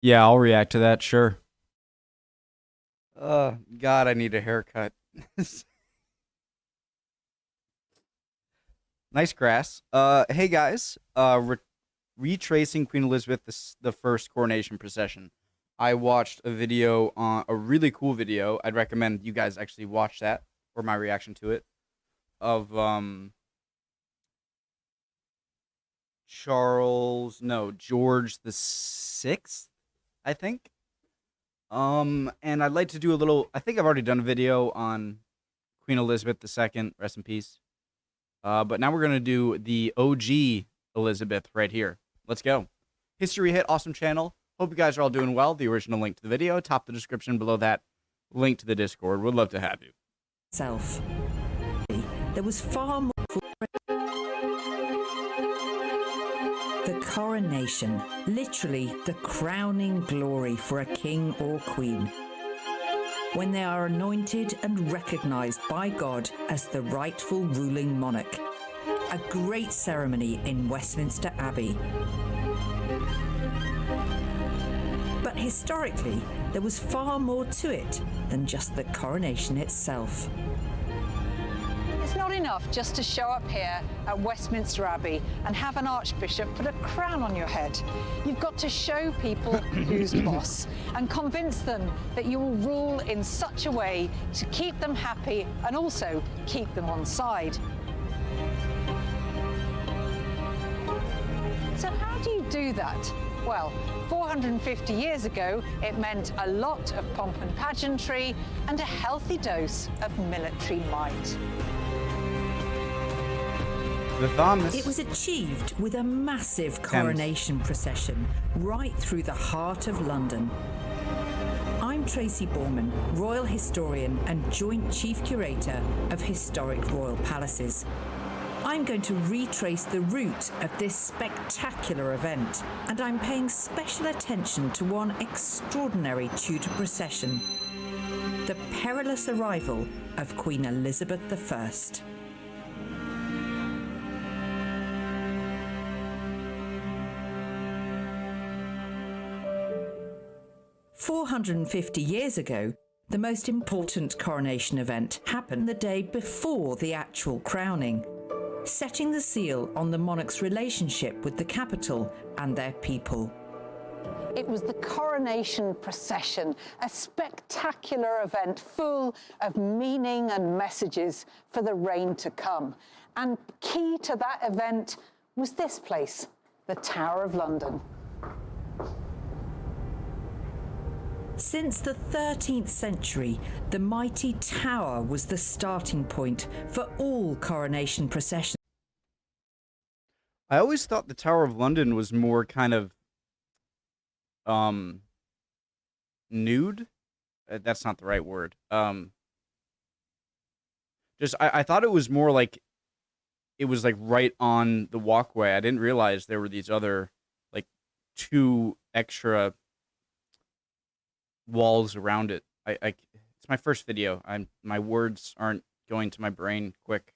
Yeah, I'll react to that, sure. God, I need a haircut. Nice grass. Hey guys. Retracing Queen Elizabeth the First Coronation Procession. I watched a video on a really cool video. I'd recommend you guys actually watch that or my reaction to it of George the Sixth, I think. And I'd like to do a little. I think I've already done a video on Queen Elizabeth II. Rest in peace. But now we're gonna do the OG Elizabeth right here. Let's go. History Hit, awesome channel. Hope you guys are all doing well. The original link to the video, top the description below that. Link to the Discord. Would love to have you. Self. There was far more. The coronation, literally the crowning glory for a king or queen. When they are anointed and recognized by God as the rightful ruling monarch. A great ceremony in Westminster Abbey. But historically, there was far more to it than just the coronation itself. It's not enough just to show up here at Westminster Abbey and have an archbishop put a crown on your head. You've got to show people who's boss and convince them that you will rule in such a way to keep them happy and also keep them on side. So how do you do that? Well, 450 years ago, it meant a lot of pomp and pageantry and a healthy dose of military might. It was achieved with a massive coronation procession right through the heart of London. I'm Tracy Borman, Royal Historian and Joint Chief Curator of Historic Royal Palaces. I'm going to retrace the route of this spectacular event, and I'm paying special attention to one extraordinary Tudor procession, the perilous arrival of Queen Elizabeth I. 450 years ago, the most important coronation event happened the day before the actual crowning, setting the seal on the monarch's relationship with the capital and their people. It was the coronation procession, a spectacular event full of meaning and messages for the reign to come. And key to that event was this place, the Tower of London. Since the 13th century, the mighty tower was the starting point for all coronation processions. I always thought the Tower of London was more kind of nude. That's not the right word. Just I thought it was more like it was like right on the walkway. I didn't realize there were these other like two extra walls around it. It's my first video. My words aren't going to my brain quick.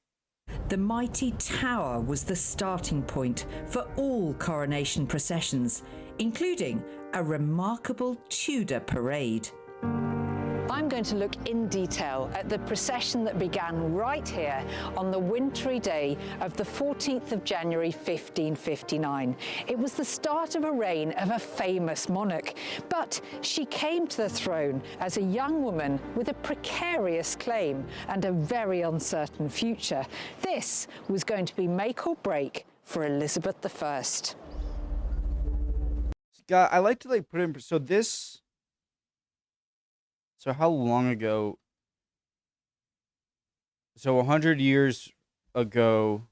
The mighty tower was the starting point for all coronation processions, including a remarkable Tudor parade. I'm going to look in detail at the procession that began right here on the wintry day of the 14th of January 1559. It was the start of a reign of a famous monarch, but she came to the throne as a young woman with a precarious claim and a very uncertain future. This was going to be make or break for Elizabeth I. God, I like to like put in So how long ago? So 100 years ago,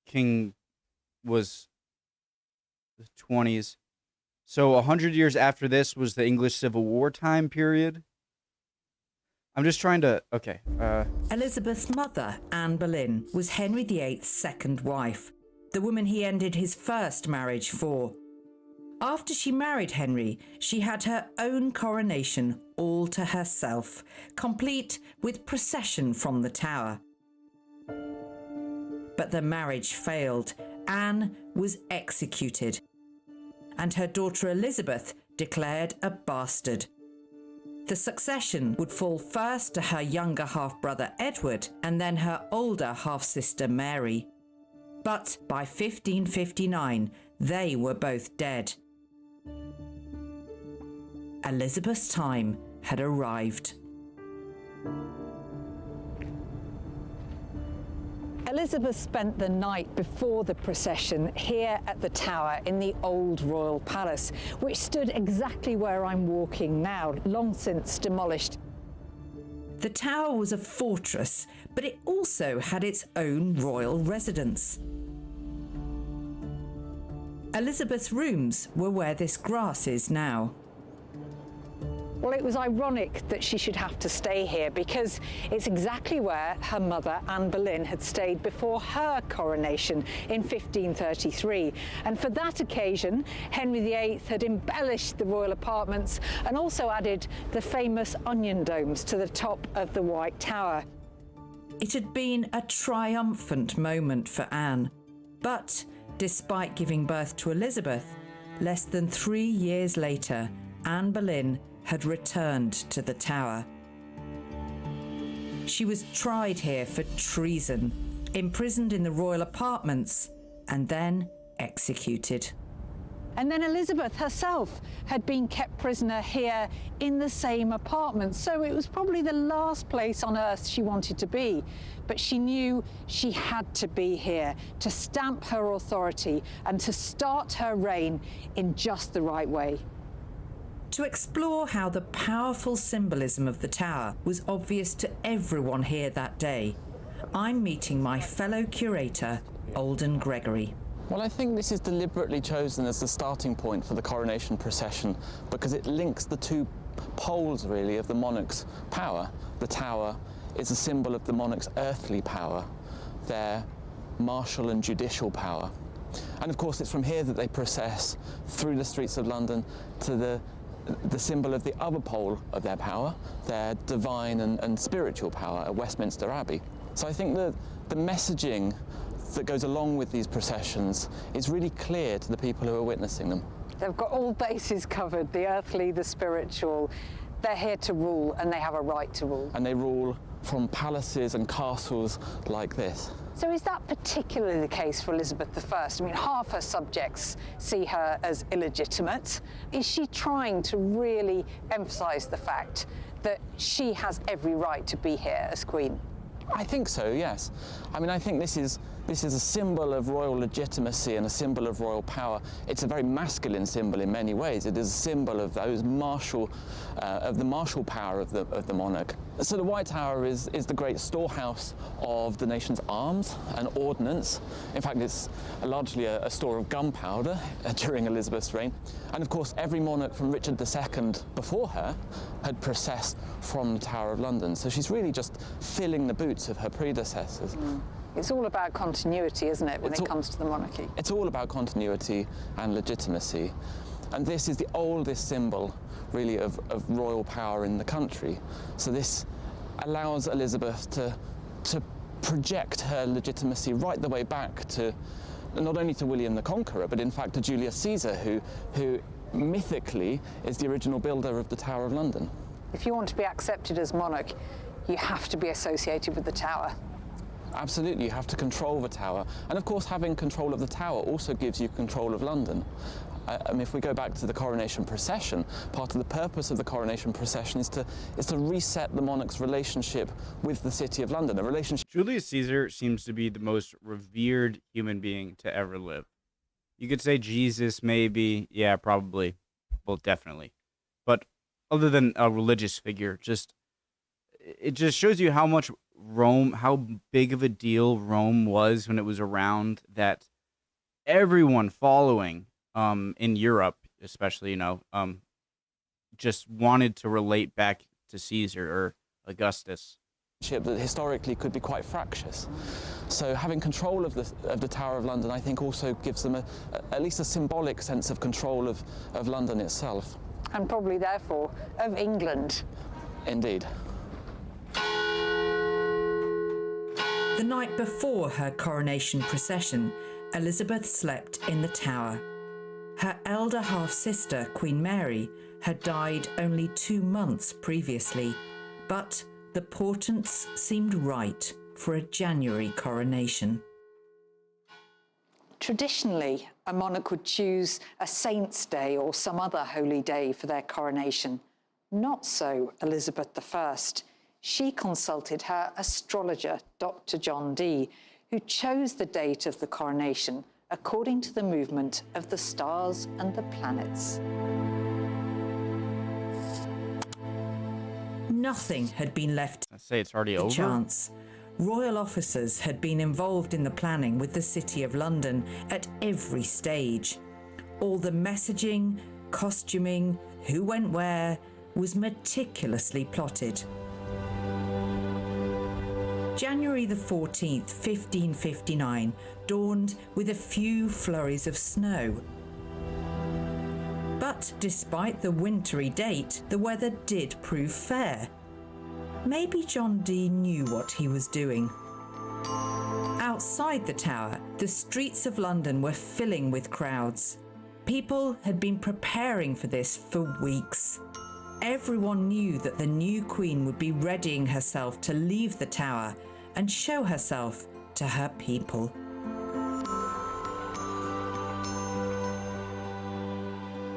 King was the 20s. So 100 years after this was the English Civil War time period. I'm just trying to, okay. Elizabeth's mother, Anne Boleyn, was Henry VIII's second wife, the woman he ended his first marriage for. After she married Henry, she had her own coronation all to herself, complete with procession from the Tower. But the marriage failed. Anne was executed. and her daughter Elizabeth declared a bastard. The succession would fall first to her younger half-brother Edward and then her older half-sister Mary. But by 1559, they were both dead. Elizabeth's time had arrived. Elizabeth spent the night before the procession here at the Tower in the old royal palace, which stood exactly where I'm walking now, long since demolished. The Tower was a fortress, but it also had its own royal residence. Elizabeth's rooms were where this grass is now. Well, it was ironic that she should have to stay here because it's exactly where her mother, Anne Boleyn, had stayed before her coronation in 1533. And for that occasion, Henry VIII had embellished the royal apartments and also added the famous onion domes to the top of the White Tower. It had been a triumphant moment for Anne, but despite giving birth to Elizabeth, less than 3 years later, Anne Boleyn had returned to the Tower. She was tried here for treason, imprisoned in the royal apartments, and then executed. And then Elizabeth herself had been kept prisoner here in the same apartment, so it was probably the last place on earth she wanted to be. But she knew she had to be here to stamp her authority and to start her reign in just the right way. To explore how the powerful symbolism of the Tower was obvious to everyone here that day, I'm meeting my fellow curator, Alden Gregory. Well, I think this is deliberately chosen as the starting point for the coronation procession because it links the two poles, really, of the monarch's power. The Tower is a symbol of the monarch's earthly power, their martial and judicial power. And of course, it's from here that they process through the streets of London to the symbol of the other pole of their power, their divine and spiritual power at Westminster Abbey. So I think that the messaging that goes along with these processions is really clear to the people who are witnessing them. They've got all bases covered, the earthly, the spiritual. They're here to rule, and they have a right to rule. And they rule from palaces and castles like this. So is that particularly the case for Elizabeth I? I mean, half her subjects see her as illegitimate. Is she trying to really emphasise the fact that she has every right to be here as Queen? I think so, yes. I mean, I think this is a symbol of royal legitimacy and a symbol of royal power. It's a very masculine symbol in many ways. It is a symbol of those the martial power of the monarch. So the White Tower is the great storehouse of the nation's arms and ordnance. In fact, it's largely a store of gunpowder during Elizabeth's reign. And of course, every monarch from Richard II before her had processed from the Tower of London. So she's really just filling the boots of her predecessors. It's all about continuity, isn't it, when it comes to the monarchy? It's all about continuity and legitimacy. And this is the oldest symbol, really, of royal power in the country. So this allows Elizabeth to project her legitimacy right the way back to, not only to William the Conqueror, but in fact to Julius Caesar, who mythically is the original builder of the Tower of London. If you want to be accepted as monarch, you have to be associated with the Tower. Absolutely, you have to control the Tower. And of course, having control of the Tower also gives you control of London. If we go back to the coronation procession, part of the purpose of the coronation procession is to reset the monarch's relationship with the City of London, a relationship. Julius Caesar seems to be the most revered human being to ever live. You could say Jesus, maybe. Yeah, probably. Well, definitely. But other than a religious figure, it just shows you how much how big of a deal Rome was when it was around, that everyone following in Europe, especially, just wanted to relate back to Caesar or Augustus. That historically could be quite fractious. So having control of the Tower of London, I think, also gives them at least a symbolic sense of control of London itself. And probably, therefore, of England. Indeed. The night before her coronation procession, Elizabeth slept in the Tower. Her elder half-sister, Queen Mary, had died only 2 months previously, but the portents seemed right for a January coronation. Traditionally, a monarch would choose a saint's day or some other holy day for their coronation. Not so Elizabeth I. She consulted her astrologer, Dr. John Dee, who chose the date of the coronation according to the movement of the stars and the planets. Nothing had been left I say it's already to over. chance. Royal officers had been involved in the planning with the City of London at every stage. All the messaging, costuming, who went where, was meticulously plotted. January the 14th, 1559, dawned with a few flurries of snow. But despite the wintry date, the weather did prove fair. Maybe John Dee knew what he was doing. Outside the tower, the streets of London were filling with crowds. People had been preparing for this for weeks. Everyone knew that the new queen would be readying herself to leave the tower and show herself to her people.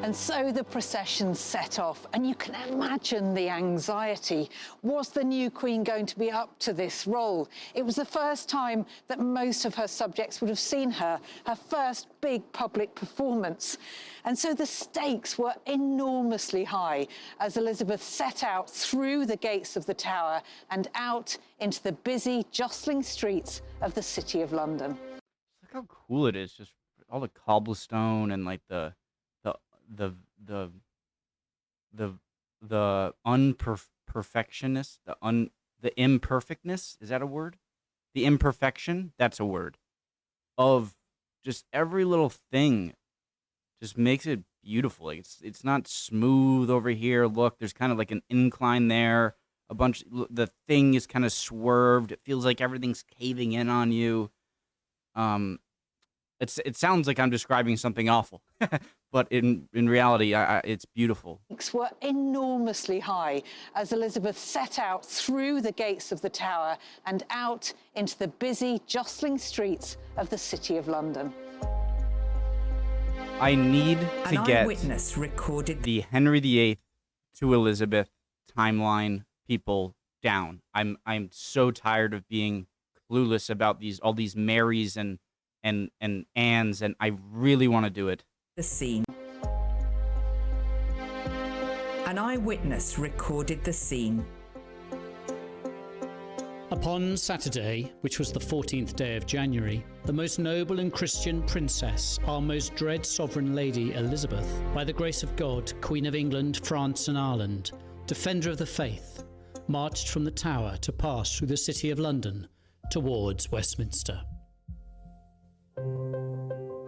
And so the procession set off, and you can imagine the anxiety. Was the new queen going to be up to this role? It was the first time that most of her subjects would have seen her first big public performance. And so the stakes were enormously high as Elizabeth set out through the gates of the Tower and out into the busy, jostling streets of the City of London. Look how cool it is, just all the cobblestone and like the unperfectionness, the imperfectness, is that a word? The imperfection, that's a word, of just every little thing just makes it beautiful. Like it's not smooth over here. Look, there's kind of like an incline there. The thing is kind of swerved. It feels like everything's caving in on you. It sounds like I'm describing something awful, but in reality, it's beautiful. Stakes were enormously high as Elizabeth set out through the gates of the Tower and out into the busy, jostling streets of the City of London. I need to An get eyewitness recorded the Henry VIII to Elizabeth timeline people down. I'm so tired of being clueless about all these Marys and Annes, and I really want to do it. the scene. An eyewitness recorded the scene. Upon Saturday, which was the 14th day of January, the most noble and Christian princess, our most dread sovereign lady Elizabeth, by the grace of God, Queen of England, France and Ireland, defender of the faith, marched from the Tower to pass through the City of London towards Westminster.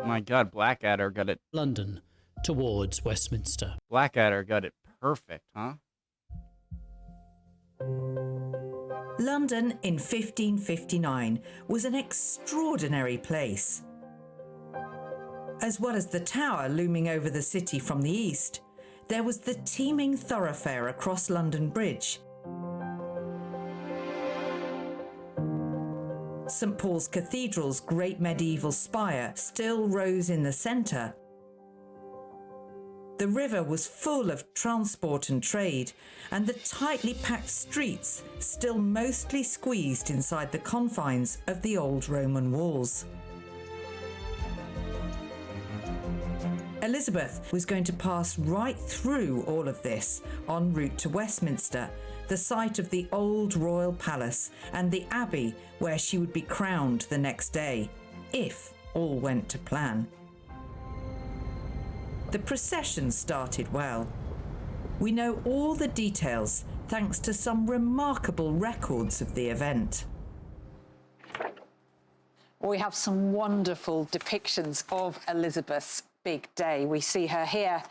My God, Blackadder got it. London towards Westminster. Blackadder got it perfect, huh? London in 1559 was an extraordinary place. As well as the Tower looming over the city from the east, there was the teeming thoroughfare across London Bridge. St Paul's Cathedral's great medieval spire still rose in the centre. The river was full of transport and trade, and the tightly packed streets still mostly squeezed inside the confines of the old Roman walls. Elizabeth was going to pass right through all of this en route to Westminster, the site of the old royal palace and the abbey where she would be crowned the next day, if all went to plan. The procession started well. We know all the details thanks to some remarkable records of the event. We have some wonderful depictions of Elizabeth's big day. We see her here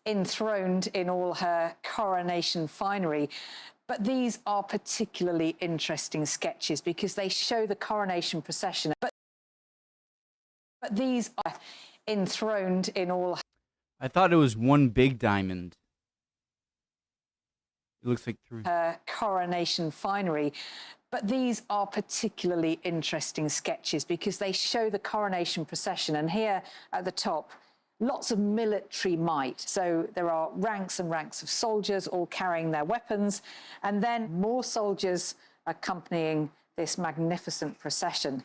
enthroned in all her coronation finery. But these are particularly interesting sketches because they show the coronation procession. But these are enthroned in all. I thought it was one big diamond. It looks like three. Her coronation finery. But these are particularly interesting sketches because they show the coronation procession. And here at the top, lots of military might. So there are ranks and ranks of soldiers all carrying their weapons, and then more soldiers accompanying this magnificent procession.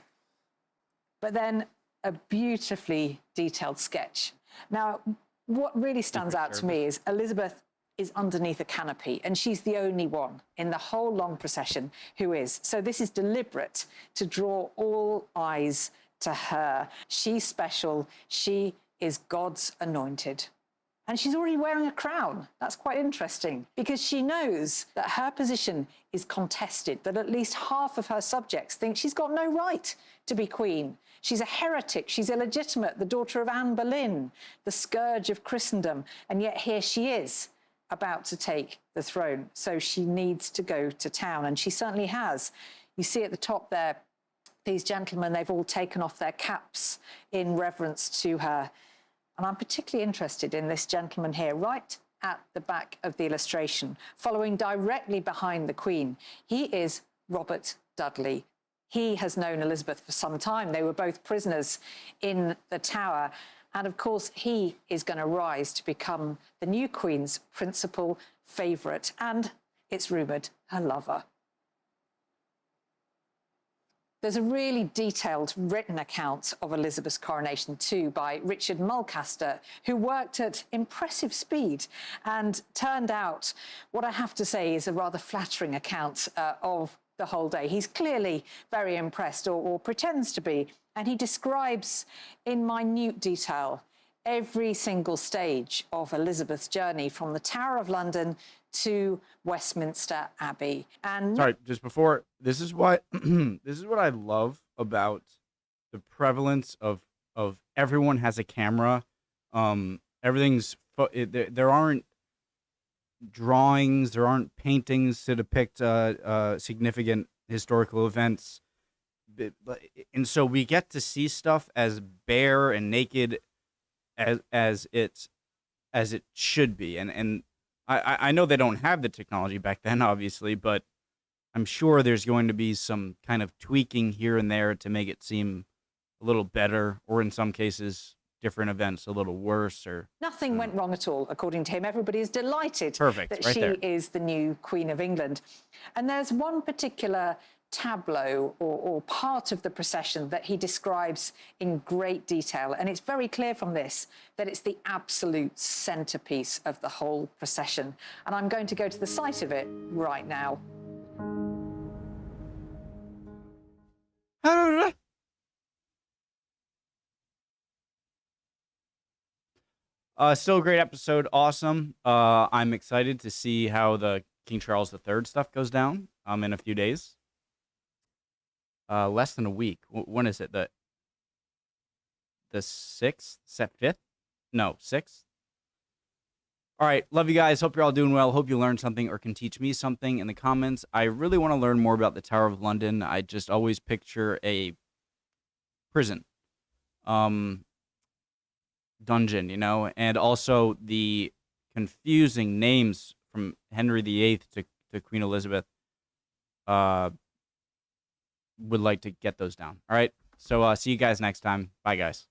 But then a beautifully detailed sketch. Now, what really stands out to me is Elizabeth is underneath a canopy, and she's the only one in the whole long procession who is. So this is deliberate to draw all eyes to her. She's special. She is God's anointed. And she's already wearing a crown. That's quite interesting because she knows that her position is contested, that at least half of her subjects think she's got no right to be queen. She's a heretic, she's illegitimate, the daughter of Anne Boleyn, the scourge of Christendom, and yet here she is, about to take the throne. So she needs to go to town, and she certainly has. You see at the top there, these gentlemen, they've all taken off their caps in reverence to her. And I'm particularly interested in this gentleman here, right at the back of the illustration, following directly behind the Queen. He is Robert Dudley. He has known Elizabeth for some time. They were both prisoners in the Tower. And of course, he is going to rise to become the new Queen's principal favourite and, it's rumoured, her lover. There's a really detailed written account of Elizabeth's coronation too by Richard Mulcaster, who worked at impressive speed and turned out what I have to say is a rather flattering account of the whole day. He's clearly very impressed, or pretends to be, and he describes in minute detail every single stage of Elizabeth's journey from the Tower of London to Westminster Abbey. And sorry, just before, this is what this is what I love about the prevalence of everyone has a camera. Everything's there aren't drawings, there aren't paintings to depict significant historical events, and so we get to see stuff as bare and naked as it should be. And I know they don't have the technology back then, obviously, but I'm sure there's going to be some kind of tweaking here and there to make it seem a little better, or in some cases, different events a little worse. Or nothing went wrong at all, according to him. Everybody is delighted that right she there. is the new Queen of England. And there's one particular tableau or part of the procession that he describes in great detail, and it's very clear from this that it's the absolute centerpiece of the whole procession, and I'm going to go to the site of it right now. Still a great episode. Awesome. I'm excited to see how the King Charles III stuff goes down in a few days. Less than a week. When is it? The 6th? 5th? No, 6th? All right. Love you guys. Hope you're all doing well. Hope you learned something or can teach me something in the comments. I really want to learn more about the Tower of London. I just always picture a prison. Dungeon, you know, and also the confusing names from Henry VIII to Queen Elizabeth. Would like to get those down. All right, so see you guys next time. Bye, guys.